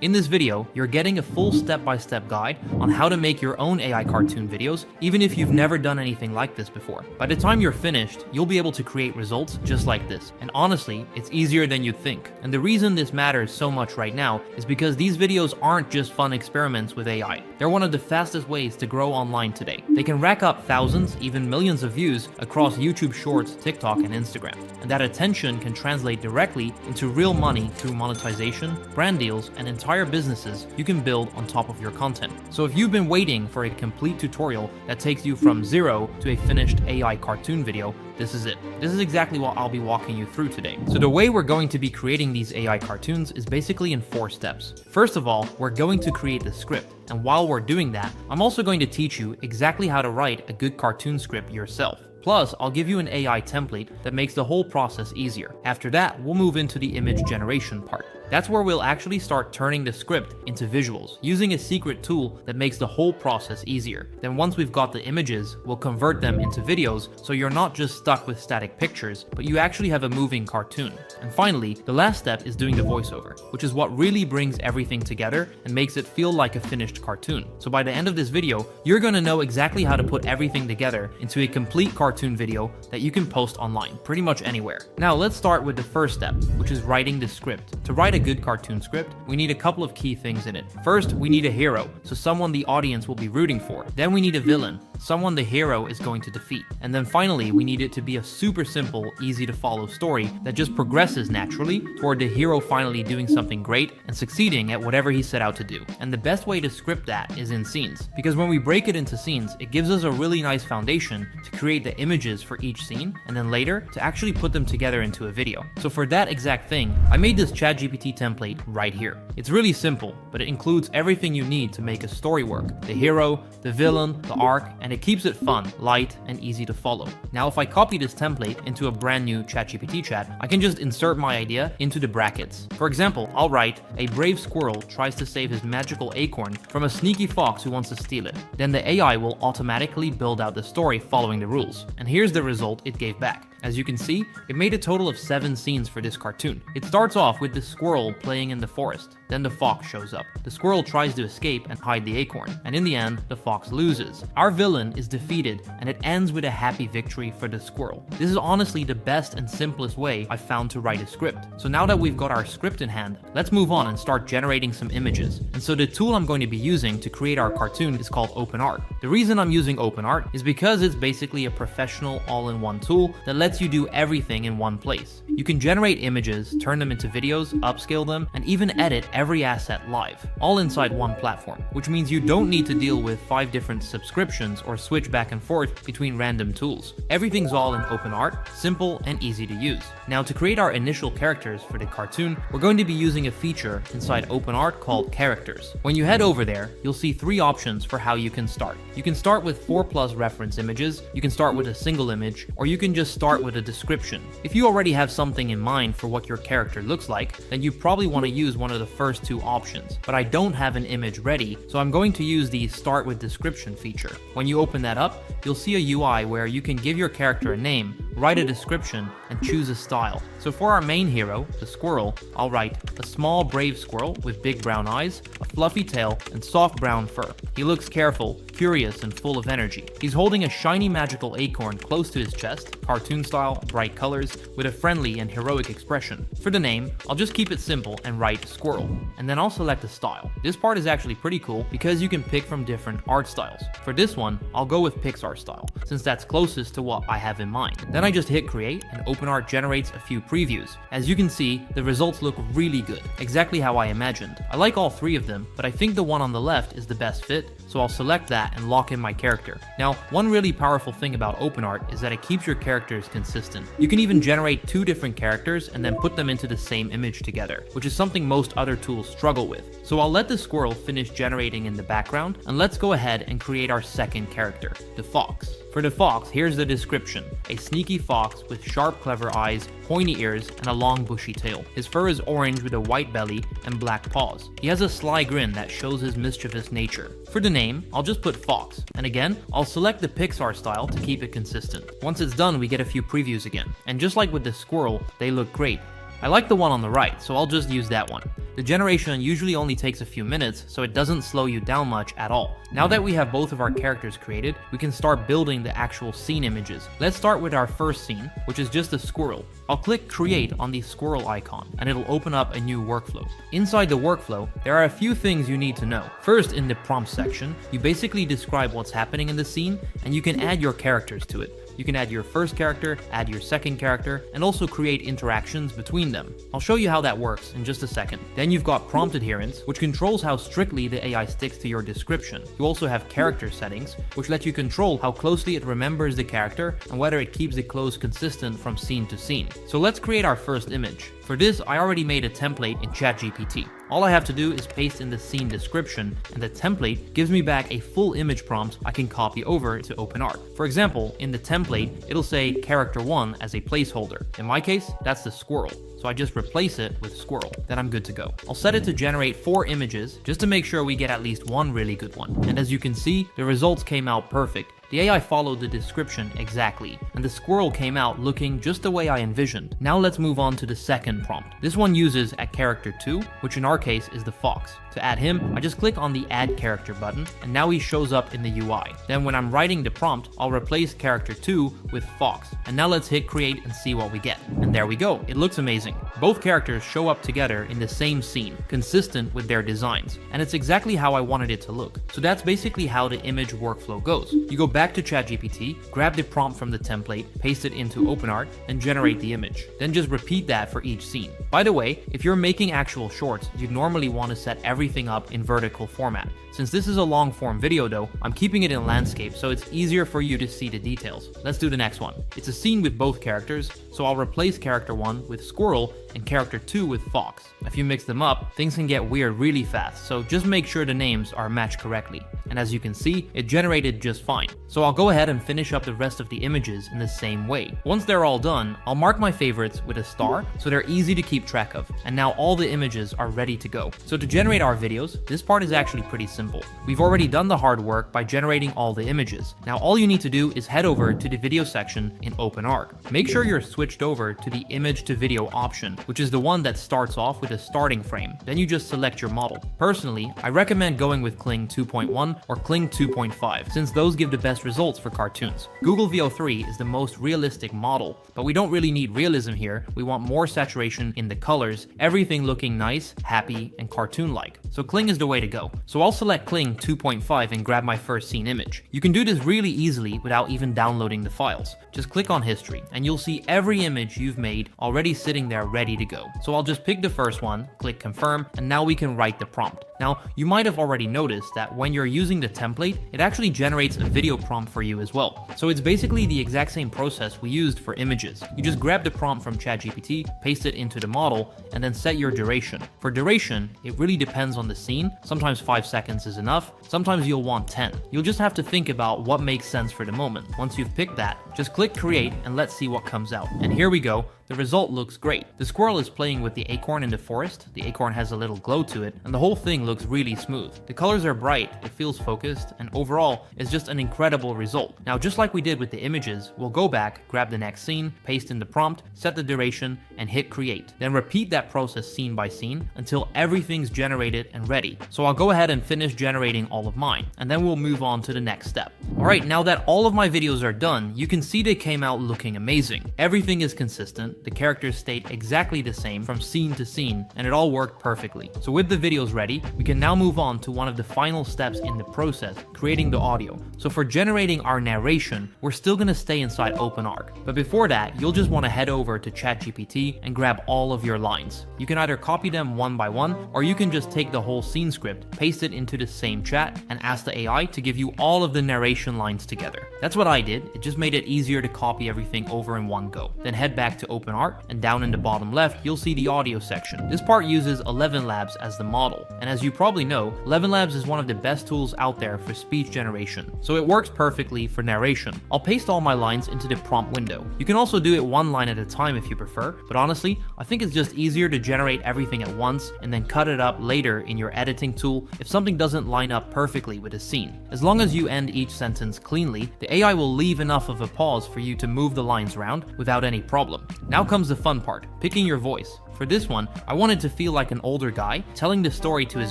In this video, you're getting a full step-by-step guide on how to make your own AI cartoon videos, even if you've never done anything like this before. By the time you're finished, you'll be able to create results just like this. And honestly, it's easier than you'd think. And the reason this matters so much right now is because these videos aren't just fun experiments with AI. They're one of the fastest ways to grow online today. They can rack up thousands, even millions of views across YouTube Shorts, TikTok, and Instagram. And that attention can translate directly into real money through monetization, brand deals, and entire businesses you can build on top of your content. So if you've been waiting for a complete tutorial that takes you from zero to a finished AI cartoon video, this is it. This is exactly what I'll be walking you through today. So the way we're going to be creating these AI cartoons is basically in 4 steps. First of all, we're going to create the script. And while we're doing that, I'm also going to teach you exactly how to write a good cartoon script yourself. Plus, I'll give you an AI template that makes the whole process easier. After that, we'll move into the image generation part. That's where we'll actually start turning the script into visuals, using a secret tool that makes the whole process easier. Then once we've got the images, we'll convert them into videos so you're not just stuck with static pictures, but you actually have a moving cartoon. And finally, the last step is doing the voiceover, which is what really brings everything together and makes it feel like a finished cartoon. So by the end of this video, you're gonna know exactly how to put everything together into a complete cartoon video that you can post online, pretty much anywhere. Now let's start with the first step, which is writing the script. To write a good cartoon script, we need a couple of key things in it. First, we need a hero, so someone the audience will be rooting for. Then we need a villain, someone the hero is going to defeat. And then finally, we need it to be a super simple, easy to follow story that just progresses naturally toward the hero finally doing something great and succeeding at whatever he set out to do. And the best way to script that is in scenes, because when we break it into scenes, it gives us a really nice foundation to create the images for each scene, and then later to actually put them together into a video. So for that exact thing, I made this ChatGPT template right here. It's really simple, but it includes everything you need to make a story work: the hero, the villain, the arc, and it keeps it fun, light, and easy to follow. Now if I copy this template into a brand new ChatGPT chat, I can just insert my idea into the brackets. For example, I'll write, "A brave squirrel tries to save his magical acorn from a sneaky fox who wants to steal it." Then the AI will automatically build out the story following the rules. And here's the result it gave back. As you can see, it made a total of 7 scenes for this cartoon. It starts off with the squirrel playing in the forest. Then the fox shows up. The squirrel tries to escape and hide the acorn, and in the end, the fox loses. Our villain is defeated, and it ends with a happy victory for the squirrel. This is honestly the best and simplest way I've found to write a script. So now that we've got our script in hand, let's move on and start generating some images. And so the tool I'm going to be using to create our cartoon is called OpenArt. The reason I'm using OpenArt is because it's basically a professional all-in-one tool that lets you do everything in one place. You can generate images, turn them into videos, upscale them, and even edit every asset live, all inside one platform, which means you don't need to deal with 5 different subscriptions or switch back and forth between random tools. Everything's all in OpenArt, simple and easy to use. Now to create our initial characters for the cartoon, we're going to be using a feature inside OpenArt called Characters. When you head over there, you'll see 3 options for how you can start. You can start with 4+ reference images, you can start with a single image, or you can just start with a description. If you already have something in mind for what your character looks like, then you probably want to use one of the first 2 options. But I don't have an image ready, so I'm going to use the Start with Description feature. When you open that up, you'll see a UI where you can give your character a name, write a description, and choose a style. So for our main hero, the squirrel, I'll write, "A small brave squirrel with big brown eyes, a fluffy tail, and soft brown fur. He looks careful, curious, and full of energy. He's holding a shiny magical acorn close to his chest, cartoon style, bright colors, with a friendly and heroic expression." For the name, I'll just keep it simple and write squirrel. And then I'll select a style. This part is actually pretty cool because you can pick from different art styles. For this one, I'll go with Pixar style, since that's closest to what I have in mind. Then I just hit create and OpenArt generates a few previews. As you can see, the results look really good, exactly how I imagined. I like all 3 of them, but I think the one on the left is the best fit, so I'll select that and lock in my character. Now, one really powerful thing about OpenArt is that it keeps your characters consistent. You can even generate 2 different characters and then put them into the same image together, which is something most other tools struggle with. So I'll let the squirrel finish generating in the background, and let's go ahead and create our second character, the fox. For the fox, here's the description: a sneaky fox with sharp, clever eyes, pointy ears, and a long bushy tail. His fur is orange with a white belly and black paws. He has a sly grin that shows his mischievous nature. For the name, I'll just put Fox, and again, I'll select the Pixar style to keep it consistent. Once it's done, we get a few previews again, and just like with the squirrel, they look great. I like the one on the right, so I'll just use that one. The The generation usually only takes a few minutes, so it doesn't slow you down much at all. Now that we have both of our characters created, we can start building the actual scene images. Let's start with our first scene, which is just a squirrel. I'll click create on the squirrel icon and it'll open up a new workflow. Inside the workflow, there are a few things you need to know. First, in the prompt section, you basically describe what's happening in the scene and you can add your characters to it. You can add your first character, add your second character, and also create interactions between them. I'll show you how that works in just a second. Then you've got prompt adherence, which controls how strictly the AI sticks to your description. You also have character settings, which let you control how closely it remembers the character and whether it keeps it close consistent from scene to scene. So let's create our first image. For this, I already made a template in ChatGPT. All I have to do is paste in the scene description, and the template gives me back a full image prompt I can copy over to OpenArt. For example, in the template, it'll say character 1 as a placeholder. In my case, that's the squirrel. So I just replace it with squirrel. Then I'm good to go. I'll set it to generate 4 images just to make sure we get at least one really good one. And as you can see, the results came out perfect. The AI followed the description exactly, and the squirrel came out looking just the way I envisioned. Now let's move on to the second prompt. This one uses a character 2, which in our case is the fox. To add him, I just click on the add character button, and now he shows up in the UI. Then when I'm writing the prompt, I'll replace character 2 with fox. And now let's hit create and see what we get. And there we go, it looks amazing. Both characters show up together in the same scene, consistent with their designs. And it's exactly how I wanted it to look. So that's basically how the image workflow goes. You go back to ChatGPT, grab the prompt from the template, paste it into OpenArt, and generate the image. Then just repeat that for each scene. By the way, if you're making actual shorts, you'd normally want to set everything up in vertical format. Since this is a long form video though, I'm keeping it in landscape so it's easier for you to see the details. Let's do the next one. It's a scene with both characters, so I'll replace character 1 with squirrel and character 2 with fox. If you mix them up, things can get weird really fast, so just make sure the names are matched correctly. And as you can see, it generated just fine. So I'll go ahead and finish up the rest of the images in the same way. Once they're all done, I'll mark my favorites with a star so they're easy to keep track of. And now all the images are ready to go. So to generate our videos, this part is actually pretty simple. We've already done the hard work by generating all the images. Now all you need to do is head over to the video section in OpenArt. Make sure you're switched over to the image to video option, which is the one that starts off with a starting frame. Then you just select your model. Personally, I recommend going with Kling 2.1 or Kling 2.5, since those give the best results for cartoons. Google VO3 is the most realistic model, but we don't really need realism here. We want more saturation in the colors, everything looking nice, happy, and cartoon-like. So Kling is the way to go. So I'll select Kling 2.5 and grab my first scene image. You can do this really easily without even downloading the files. Just click on history, and you'll see every image you've made already sitting there ready to go. So I'll just pick the first one, click confirm, and now we can write the prompt. Now, you might have already noticed that when you're using the template, it actually generates a video prompt for you as well. So it's basically the exact same process we used for images. You just grab the prompt from ChatGPT, paste it into the model, and then set your duration. For duration, it really depends on the scene. Sometimes 5 seconds is enough, sometimes you'll want 10. You'll just have to think about what makes sense for the moment. Once you've picked that, just click create and let's see what comes out. And here we go. The result looks great. The squirrel is playing with the acorn in the forest, the acorn has a little glow to it, and the whole thing looks really smooth. The colors are bright, it feels focused, and overall, it's just an incredible result. Now just like we did with the images, we'll go back, grab the next scene, paste in the prompt, set the duration, and hit create. Then repeat that process scene by scene until everything's generated and ready. So I'll go ahead and finish generating all of mine, and then we'll move on to the next step. Alright, now that all of my videos are done, you can see they came out looking amazing. Everything is consistent. The characters stayed exactly the same from scene to scene, and it all worked perfectly. So with the videos ready, we can now move on to one of the final steps in the process, creating the audio. So for generating our narration, we're still gonna stay inside OpenArt. But before that, you'll just wanna head over to ChatGPT and grab all of your lines. You can either copy them one by one, or you can just take the whole scene script, paste it into the same chat, and ask the AI to give you all of the narration lines together. That's what I did. It just made it easier to copy everything over in one go. Then head back to OpenArt, and down in the bottom left, you'll see the audio section. This part uses ElevenLabs as the model, and as you probably know, ElevenLabs is one of the best tools out there for speech generation, so it works perfectly for narration. I'll paste all my lines into the prompt window. You can also do it one line at a time if you prefer, but honestly, I think it's just easier to generate everything at once and then cut it up later in your editing tool if something doesn't line up perfectly with a scene. As long as you end each sentence cleanly, the AI will leave enough of a pause for you to move the lines around without any problem. Now Now comes the fun part, picking your voice. For this one, I wanted to feel like an older guy telling the story to his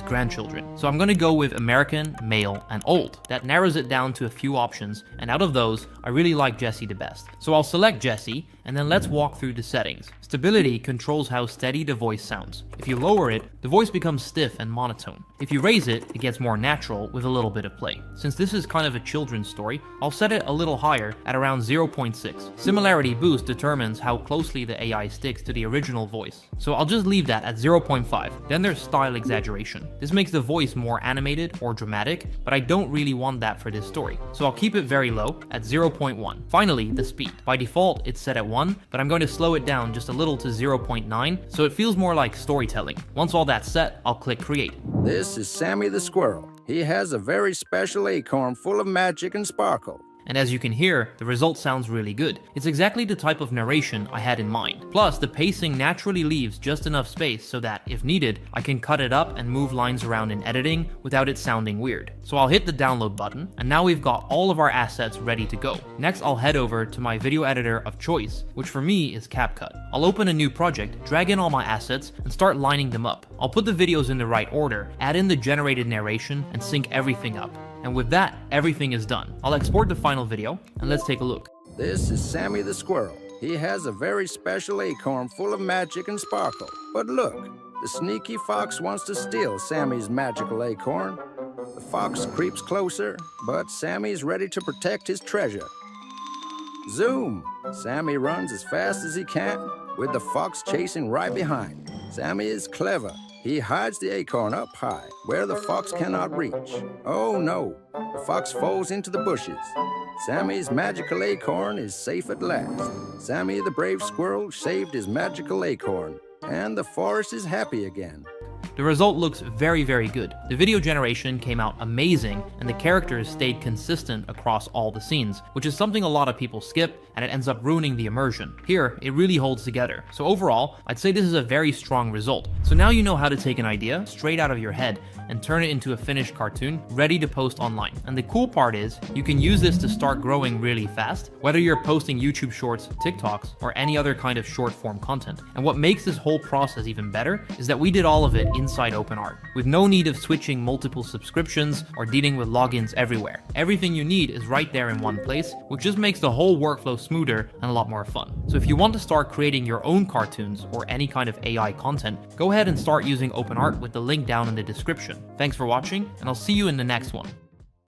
grandchildren. So I'm gonna go with American, male, and old. That narrows it down to a few options, and out of those, I really like Jesse the best. So I'll select Jesse, and then let's walk through the settings. Stability controls how steady the voice sounds. If you lower it, the voice becomes stiff and monotone. If you raise it, it gets more natural with a little bit of play. Since this is kind of a children's story, I'll set it a little higher at around 0.6. Similarity boost determines how closely the AI sticks to the original voice. So I'll just leave that at 0.5. Then there's style exaggeration. This makes the voice more animated or dramatic, but I don't really want that for this story. So I'll keep it very low at 0.1. Finally, the speed. By default, it's set at 1, but I'm going to slow it down just a little to 0.9, so it feels more like storytelling. Once all that's set, I'll click create. This is Sammy the Squirrel. He has a very special acorn full of magic and sparkle. And as you can hear, the result sounds really good. It's exactly the type of narration I had in mind. Plus, the pacing naturally leaves just enough space so that, if needed, I can cut it up and move lines around in editing without it sounding weird. So I'll hit the download button, and now we've got all of our assets ready to go. Next, I'll head over to my video editor of choice, which for me is CapCut. I'll open a new project, drag in all my assets, and start lining them up. I'll put the videos in the right order, add in the generated narration, and sync everything up. And with that, everything is done. I'll export the final video, and let's take a look. This is Sammy the Squirrel. He has a very special acorn full of magic and sparkle. But look, the sneaky fox wants to steal Sammy's magical acorn. The fox creeps closer, but Sammy's ready to protect his treasure. Zoom! Sammy runs as fast as he can, with the fox chasing right behind. Sammy is clever. He hides the acorn up high, where the fox cannot reach. Oh no, the fox falls into the bushes. Sammy's magical acorn is safe at last. Sammy the brave squirrel saved his magical acorn, and the forest is happy again. The result looks very, very good. The video generation came out amazing, and the characters stayed consistent across all the scenes, which is something a lot of people skip, and it ends up ruining the immersion. Here, it really holds together. So overall, I'd say this is a very strong result. So now you know how to take an idea straight out of your head and turn it into a finished cartoon ready to post online. And the cool part is, you can use this to start growing really fast, whether you're posting YouTube Shorts, TikToks, or any other kind of short form content. And what makes this whole process even better is that we did all of it inside OpenArt, with no need of switching multiple subscriptions or dealing with logins everywhere. Everything you need is right there in one place, which just makes the whole workflow smoother and a lot more fun. So if you want to start creating your own cartoons or any kind of AI content, go ahead and start using OpenArt with the link down in the description. Thanks for watching, and I'll see you in the next one.